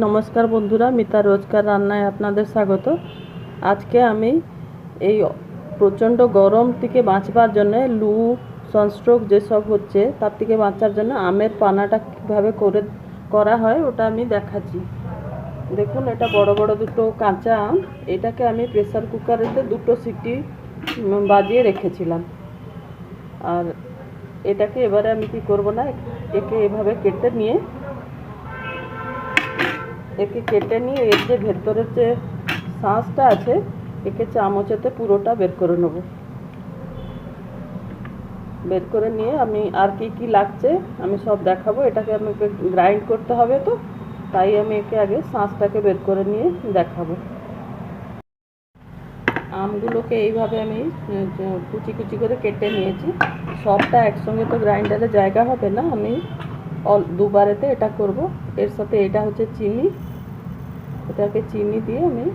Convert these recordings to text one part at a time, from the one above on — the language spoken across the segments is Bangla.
নমস্কার বন্ধুরা, মিতা রোজকার রান্নায় আপনাদের স্বাগত। আজকে আমি এই প্রচণ্ড গরম থেকে বাঁচবার জন্য, লু সানস্ট্রোক যেসব হচ্ছে তার থেকে বাঁচার জন্য আমের পানাটা কীভাবে করা হয় ওটা আমি দেখাচ্ছি। দেখুন, এটা বড় বড় দুটো কাঁচা আম। এটাকে আমি প্রেসার কুকারেতে দুটো সিটি বাজিয়ে রেখেছিলাম। আর এটাকে এবারে আমি কি করব না, একে এভাবে কেটে নিয়ে এর যে ভেতরের যে শাঁসটা আছে একে চামচেতে পুরোটা বের করে নেব। বের করে নিয়ে আমি আর কি লাগছে আমি সব দেখাবো। এটাকে আমাকে গ্রাইন্ড করতে হবে, তো তাই আমি একে আগে শাঁসটাকে বের করে নিয়ে দেখাবো। আমগুলোকে এইভাবে আমি কুচি কুচি করে কেটে নিয়েছি। সবটা একসঙ্গে তো গ্রাইন্ডারে জায়গা হবে না, আমি দুবারেতে এটা করব। এর সাথে এটা হচ্ছে চিনি, এটাকে চিনি দিয়ে আমি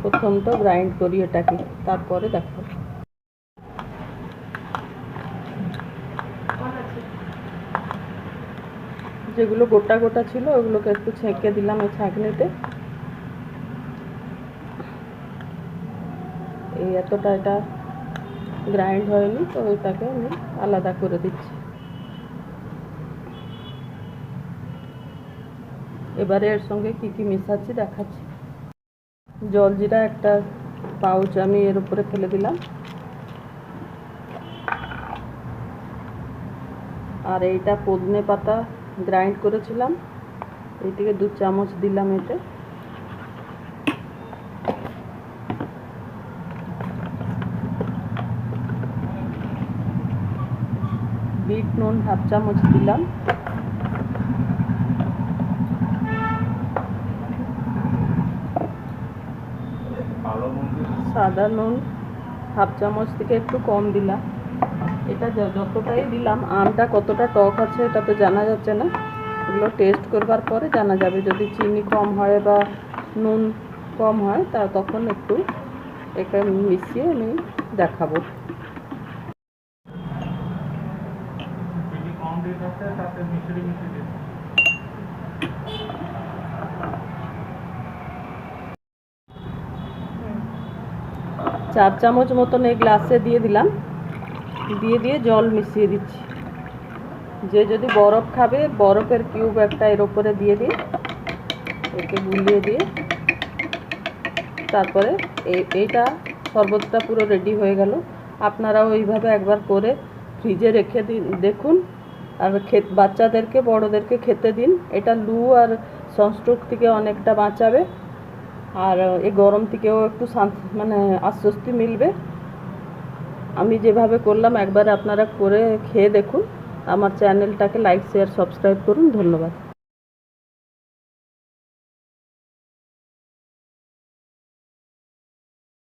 প্রথমটা গ্রাইন্ড করি এটাকে, তারপরে দেখো। যেগুলো গোটা গোটা ছিল ওগুলোকে একটু ছেঁকে দিলাম এই ছাঁকনিতে। এই এতটা এটা গ্রাইন্ড হয়নি, তো ওইটাকে আমি আলাদা করে দিচ্ছি। এবারে এর সঙ্গে কি মেশাচ্ছি দেখাচ্ছি। জলজিরা একটা পাউচ আমি এর উপরে ফেলে দিলাম। আর এইটা পুদিনা পাতা গ্রাইন্ড করেছিলাম, এইটিকে 2 চামচ দিলাম এতে। বিট নুন 1/2 চামচ দিলাম। সাদা নুন 1/2 চামচ থেকে একটু কম দিলাম। এটা যতটাই দিলাম, আমটা কতটা টক আছে এটা তো জানা যাচ্ছে না, এগুলো টেস্ট করবার পরে জানা যাবে। যদি চিনি কম হয় বা নুন কম হয় তখন একটু এটা মিশিয়ে আমি দেখাবো। চার চামচ মতন এই গ্লাসে দিয়ে দিলাম, দিয়ে জল মিশিয়ে দিচ্ছি। যে যদি বরফ খাবে, বরফের কিউব একটা এর ওপরে দিয়ে দিয়ে একে গুলিয়ে দিয়ে তারপরে এইটা শরবতটা পুরো রেডি হয়ে গেল। আপনারাও এইভাবে একবার করে ফ্রিজে রেখে দেখুন, আর বাচ্চাদেরকে বড়োদেরকে খেতে দিন। এটা লু আর সানস্ট্রোক থেকে অনেকটা বাঁচাবে, আর এই গরম থেকেও একটু মানে আশ্বস্তি মিলবে। আমি যেভাবে করলাম একবার আপনারা করে খেয়ে দেখুন। আমার চ্যানেলটাকে লাইক শেয়ার সাবস্ক্রাইব করুন। ধন্যবাদ।